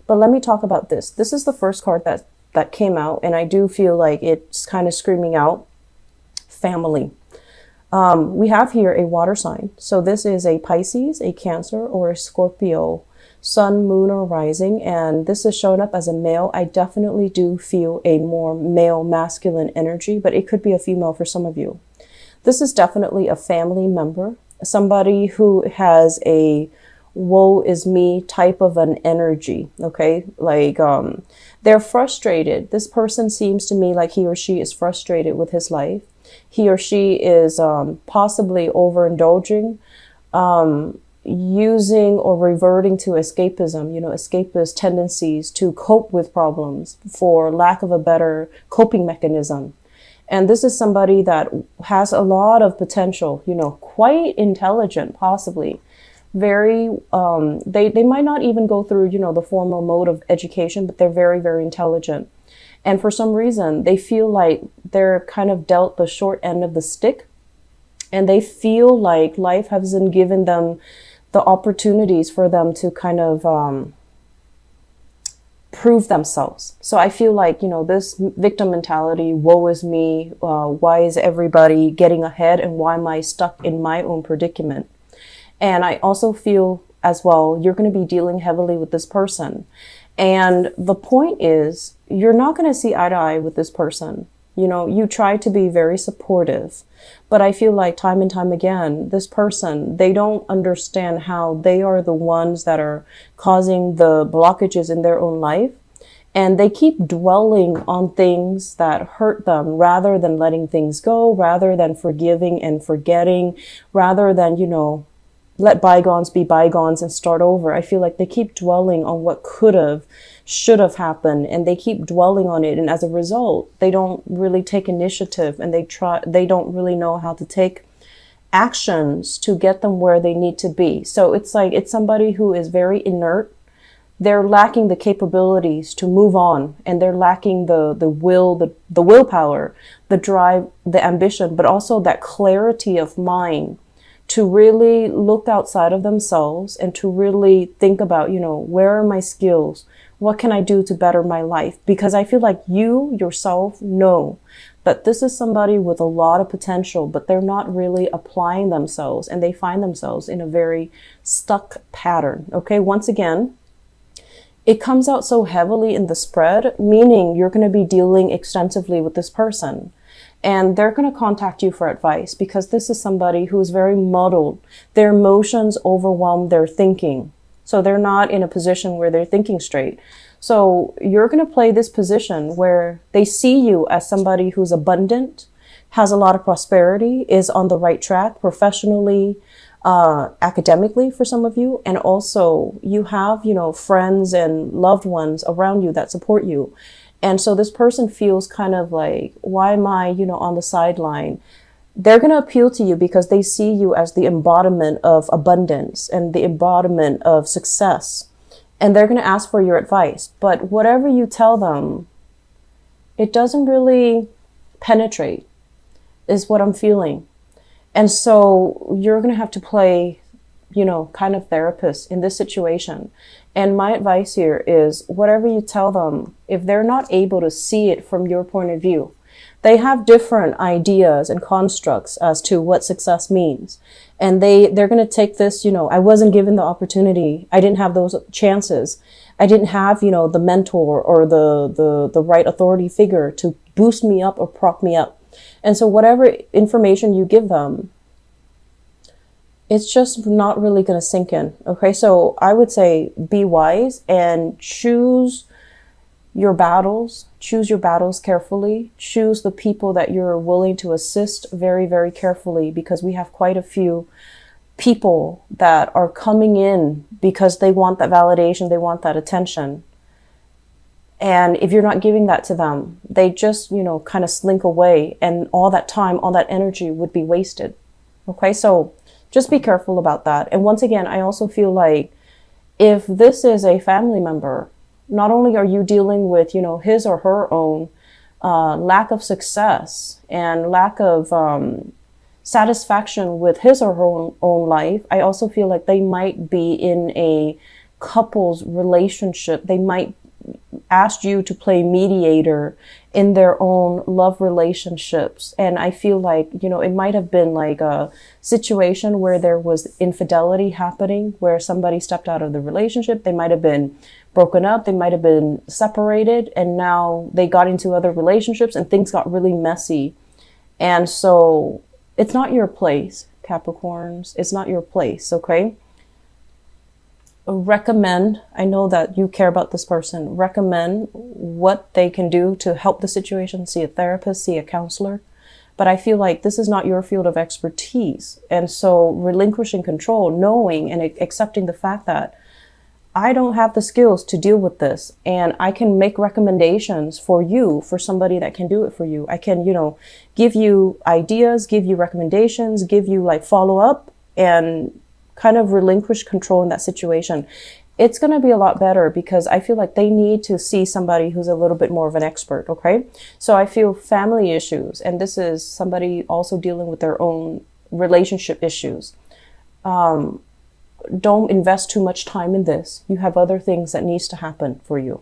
But let me talk about this. This is the first card that came out, and I do feel like it's kind of screaming out family. We have here a water sign. So this is a Pisces, a Cancer, or a Scorpio, sun, moon, or rising. And this is showing up as a male. I definitely do feel a more male masculine energy, but it could be a female for some of you. This is definitely a family member, somebody who has a woe is me type of an energy. Okay. Like, they're frustrated. This person seems to me like he or she is frustrated with his life. He or she is possibly overindulging, using or reverting to escapism, escapist tendencies to cope with problems for lack of a better coping mechanism. And this is somebody that has a lot of potential, quite intelligent, possibly. Very, they might not even go through, the formal mode of education, but they're very, very intelligent. And for some reason, they feel like they're kind of dealt the short end of the stick. And they feel like life hasn't given them the opportunities for them to kind of prove themselves. So I feel like, this victim mentality, woe is me, why is everybody getting ahead and why am I stuck in my own predicament? And I also feel as well, you're going to be dealing heavily with this person. And the point is, you're not going to see eye to eye with this person. You try to be very supportive, but I feel like time and time again, this person, they don't understand how they are the ones that are causing the blockages in their own life. And they keep dwelling on things that hurt them rather than letting things go, rather than forgiving and forgetting, rather than, let bygones be bygones and start over. I feel like they keep dwelling on what could have, should have happened, and they keep dwelling on it. And as a result, they don't really take initiative, and they don't really know how to take actions to get them where they need to be. So it's like, it's somebody who is very inert. They're lacking the capabilities to move on, and they're lacking the will, the willpower, the drive, the ambition, but also that clarity of mind to really look outside of themselves and to really think about, where are my skills? What can I do to better my life? Because I feel like you yourself know that this is somebody with a lot of potential, but they're not really applying themselves, and they find themselves in a very stuck pattern. Okay. Once again, it comes out so heavily in the spread, meaning you're going to be dealing extensively with this person. And they're going to contact you for advice because this is somebody who is very muddled. Their emotions overwhelm their thinking. So they're not in a position where they're thinking straight. So you're going to play this position where they see you as somebody who's abundant, has a lot of prosperity, is on the right track professionally, academically for some of you. And also you have, friends and loved ones around you that support you. And so this person feels kind of like, why am I, on the sideline? They're going to appeal to you because they see you as the embodiment of abundance and the embodiment of success. And they're going to ask for your advice. But whatever you tell them, it doesn't really penetrate, is what I'm feeling. And so you're going to have to play, kind of therapist in this situation. And my advice here is whatever you tell them, if they're not able to see it from your point of view, they have different ideas and constructs as to what success means. And they're going to take this, I wasn't given the opportunity. I didn't have those chances. I didn't have, the mentor or the right authority figure to boost me up or prop me up. And so whatever information you give them, it's just not really going to sink in. Okay. So I would say be wise and choose your battles carefully. Choose the people that you're willing to assist very, very carefully, because we have quite a few people that are coming in because they want that validation. They want that attention. And if you're not giving that to them, they just, kind of slink away, and all that time, all that energy would be wasted. Okay. So just be careful about that. And once again, I also feel like if this is a family member, not only are you dealing with, his or her own lack of success and lack of satisfaction with his or her own life, I also feel like they might be in a couple's relationship. They might ask you to play mediator in their own love relationships. And I feel like, you know, it might have been like a situation where there was infidelity happening, where somebody stepped out of the relationship. They might have been broken up. They might have been separated, and now they got into other relationships and things got really messy. And so it's not your place, Capricorns. It's not your place, okay? Recommend, I know that you care about this person, recommend what they can do to help the situation. See a therapist, see a counselor. But I feel like this is not your field of expertise. And so relinquishing control, knowing and accepting the fact that I don't have the skills to deal with this, and I can make recommendations for you, for somebody that can do it for you. I can, you know, give you ideas, give you recommendations, give you like follow up, and kind of relinquish control in that situation. It's going to be a lot better, because I feel like they need to see somebody who's a little bit more of an expert. Okay. So I feel family issues, and this is somebody also dealing with their own relationship issues. Don't invest too much time in this. You have other things that needs to happen for you.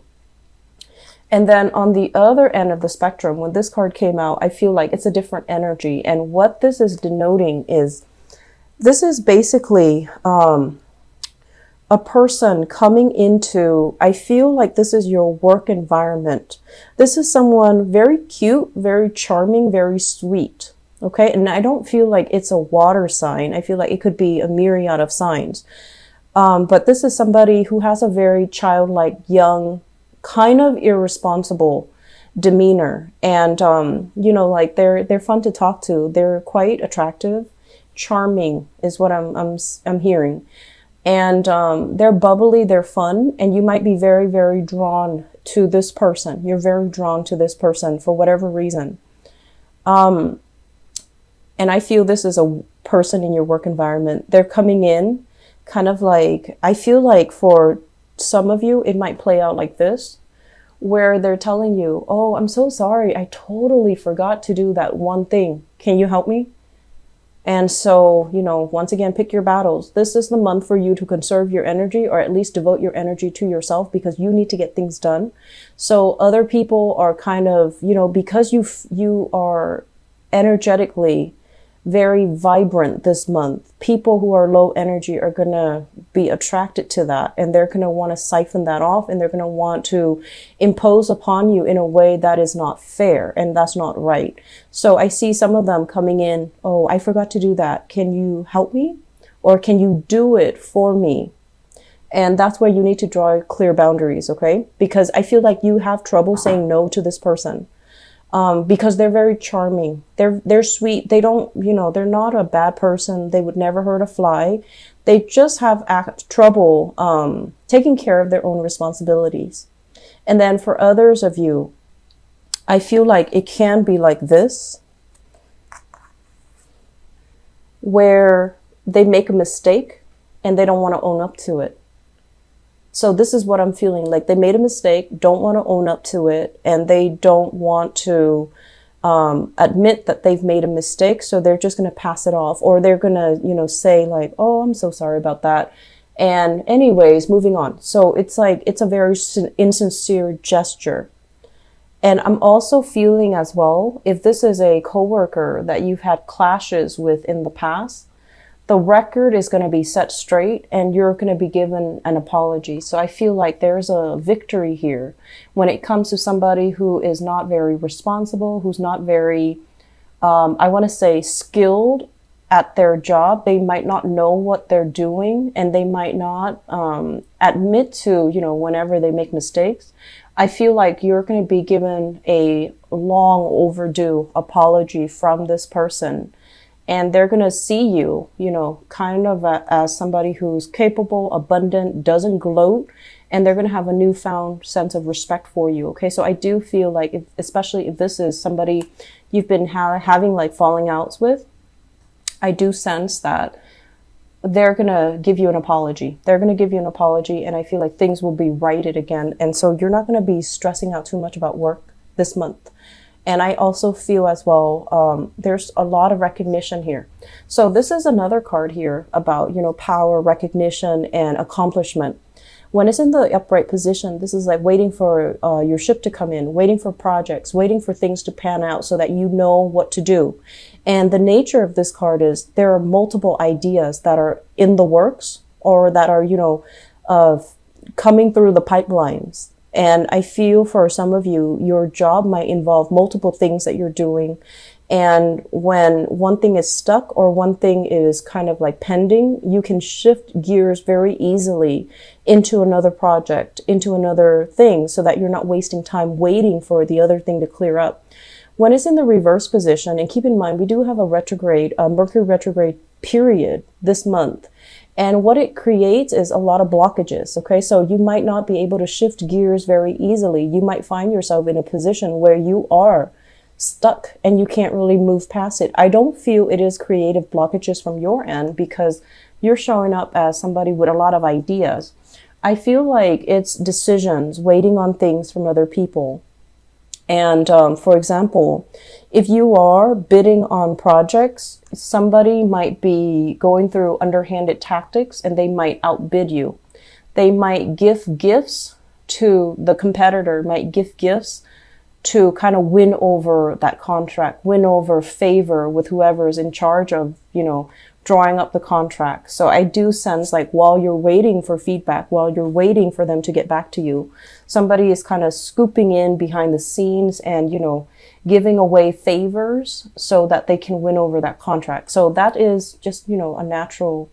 And then on the other end of the spectrum, when this card came out, I feel like it's a different energy. And what this is denoting is, this is basically a person coming into, I feel like this is your work environment. This is someone very cute, very charming, very sweet. Okay. And I don't feel like it's a water sign. I feel like it could be a myriad of signs. But this is somebody who has a very childlike, young, kind of irresponsible demeanor. And, you know, like they're fun to talk to. They're quite attractive. Charming is what I'm hearing. And, they're bubbly, they're fun, and you might be very, very drawn to this person. You're very drawn to this person for whatever reason. And I feel this is a person in your work environment. They're coming in kind of like, I feel like for some of you, it might play out like this, where they're telling you, oh, I'm so sorry. I totally forgot to do that one thing. Can you help me? And so, you know, once again, pick your battles. This is the month for you to conserve your energy, or at least devote your energy to yourself, because you need to get things done. So other people are kind of, you know, because you are energetically very vibrant this month, people who are low energy are going to be attracted to that, and they're going to want to siphon that off, and they're going to want to impose upon you in a way that is not fair, and that's not right. So I see some of them coming in, oh, I forgot to do that. Can you help me? Or can you do it for me? And that's where you need to draw clear boundaries, okay? Because I feel like you have trouble saying no to this person. Because they're very charming. They're sweet. They don't, you know, they're not a bad person. They would never hurt a fly. They just have trouble, taking care of their own responsibilities. And then for others of you, I feel like it can be like this, where they make a mistake and they don't want to own up to it. So this is what I'm feeling like. They made a mistake, don't want to own up to it, and they don't want to admit that they've made a mistake. So they're just going to pass it off, or they're going to, you know, say like, oh, I'm so sorry about that. And anyways, moving on. So it's like, it's a very insincere gesture. And I'm also feeling as well, if this is a coworker that you've had clashes with in the past, the record is going to be set straight, and you're going to be given an apology. So I feel like there's a victory here when it comes to somebody who is not very responsible, who's not very, I want to say, skilled at their job. They might not know what they're doing, and they might not admit to, you know, whenever they make mistakes. I feel like you're going to be given a long overdue apology from this person. And they're going to see you, you know, kind of as somebody who's capable, abundant, doesn't gloat, and they're going to have a newfound sense of respect for you. Okay. So I do feel like, especially if this is somebody you've been having like falling outs with, I do sense that they're going to give you an apology. They're going to give you an apology, and I feel like things will be righted again. And so you're not going to be stressing out too much about work this month. And I also feel as well, there's a lot of recognition here. So this is another card here about, you know, power, recognition, and accomplishment. When it's in the upright position, this is like waiting for your ship to come in, waiting for projects, waiting for things to pan out so that you know what to do. And the nature of this card is there are multiple ideas that are in the works or that are, coming through the pipelines. And I feel for some of you, your job might involve multiple things that you're doing. And when one thing is stuck or one thing is kind of like pending, you can shift gears very easily into another project, into another thing, so that you're not wasting time waiting for the other thing to clear up. When it's in the reverse position, and keep in mind, we do have a retrograde, Mercury retrograde period this month. And what it creates is a lot of blockages. Okay. So you might not be able to shift gears very easily. You might find yourself in a position where you are stuck and you can't really move past it. I don't feel it is creative blockages from your end because you're showing up as somebody with a lot of ideas. I feel like it's decisions, waiting on things from other people. And for example, if you are bidding on projects, somebody might be going through underhanded tactics and they might outbid you. They might give gifts to the competitor, might give gifts to kind of win over that contract, win over favor with whoever is in charge of, drawing up the contract. So I do sense like while you're waiting for feedback, while you're waiting for them to get back to you, somebody is kind of scooping in behind the scenes and, giving away favors so that they can win over that contract. So that is just, a natural,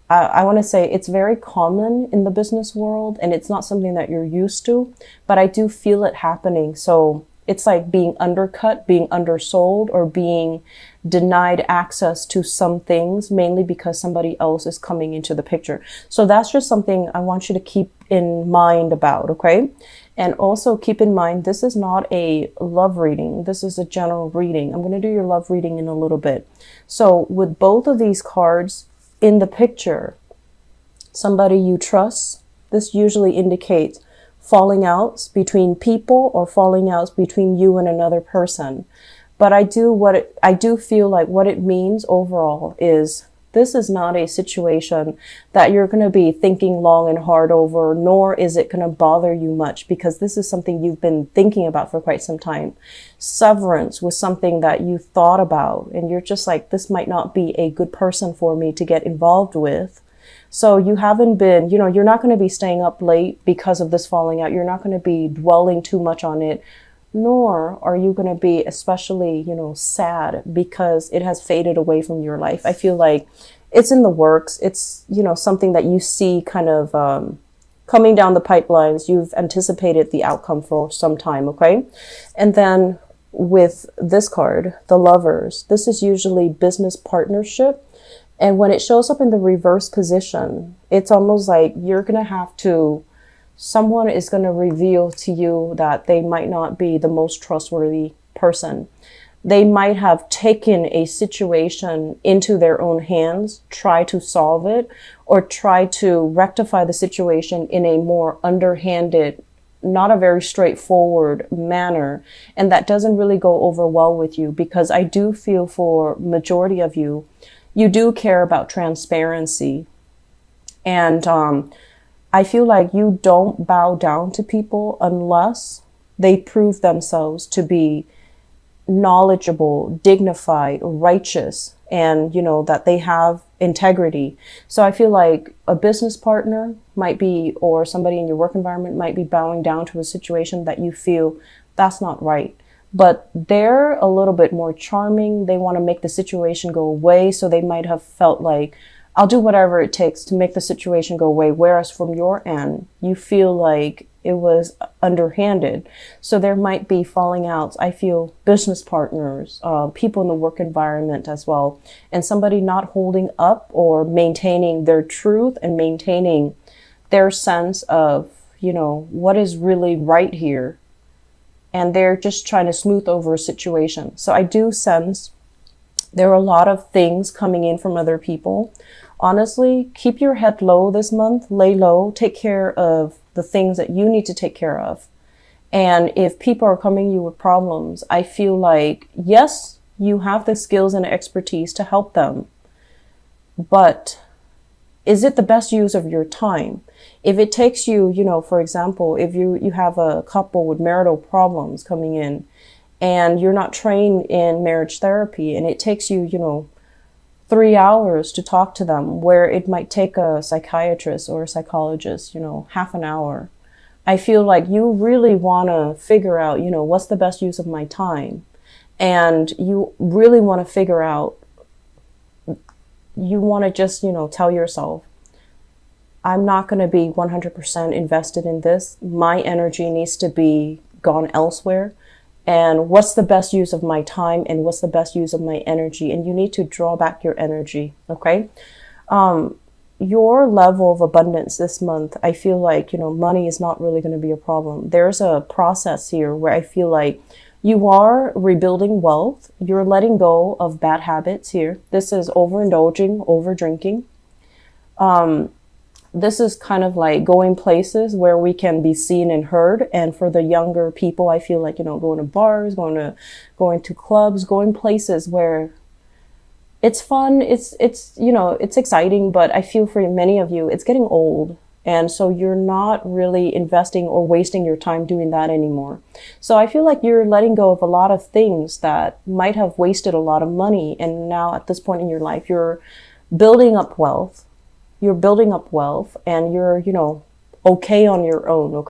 I want to say it's very common in the business world and it's not something that you're used to, but I do feel it happening. So it's like being undercut, being undersold, or being denied access to some things, mainly because somebody else is coming into the picture. So that's just something I want you to keep in mind about, okay? And also keep in mind, this is not a love reading. This is a general reading. I'm going to do your love reading in a little bit. So with both of these cards in the picture, somebody you trust, this usually indicates falling outs between people or falling outs between you and another person. But I do feel like what it means overall is this is not a situation that you're going to be thinking long and hard over, nor is it going to bother you much because this is something you've been thinking about for quite some time. Severance was something that you thought about and you're just like, this might not be a good person for me to get involved with. So you haven't been, you're not going to be staying up late because of this falling out. You're not going to be dwelling too much on it, nor are you going to be especially, sad because it has faded away from your life. I feel like it's in the works. It's, something that you see kind of coming down the pipelines. You've anticipated the outcome for some time, okay? And then with this card, the Lovers, this is usually business partnership. And when it shows up in the reverse position, it's almost like someone is going to reveal to you that they might not be the most trustworthy person. They might have taken a situation into their own hands, try to solve it, or try to rectify the situation in a more underhanded, not a very straightforward manner. And that doesn't really go over well with you because I do feel for majority of you, you do care about transparency. And I feel like you don't bow down to people unless they prove themselves to be knowledgeable, dignified, righteous, and, that they have integrity. So I feel like a business partner might be, or somebody in your work environment might be bowing down to a situation that you feel that's not right. But they're a little bit more charming. They want to make the situation go away. So they might have felt like, I'll do whatever it takes to make the situation go away. Whereas from your end, you feel like it was underhanded. So there might be falling outs. I feel business partners, people in the work environment as well, and somebody not holding up or maintaining their truth and maintaining their sense of, what is really right here. And they're just trying to smooth over a situation. So I do sense there are a lot of things coming in from other people. Honestly, keep your head low this month, lay low, take care of the things that you need to take care of. And if people are coming to you with problems, I feel like, yes, you have the skills and expertise to help them, but is it the best use of your time? If it takes you, for example, if you have a couple with marital problems coming in and you're not trained in marriage therapy and it takes you, 3 hours to talk to them, where it might take a psychiatrist or a psychologist, half an hour. I feel like you really want to figure out, what's the best use of my time? And you really want to figure out, you want to just, tell yourself, I'm not going to be 100% invested in this. My energy needs to be gone elsewhere. And what's the best use of my time and what's the best use of my energy? And you need to draw back your energy, okay? Your level of abundance this month, I feel like, money is not really going to be a problem. There's a process here where I feel like you are rebuilding wealth. You're letting go of bad habits here. This is overindulging, over drinking. This is kind of like going places where we can be seen and heard. And for the younger people, I feel like, going to bars, going to clubs, going places where it's fun. It's exciting, but I feel for many of you, it's getting old. And so you're not really investing or wasting your time doing that anymore. So I feel like you're letting go of a lot of things that might have wasted a lot of money. And now at this point in your life, you're building up wealth. You're building up wealth and you're, okay on your own. Okay.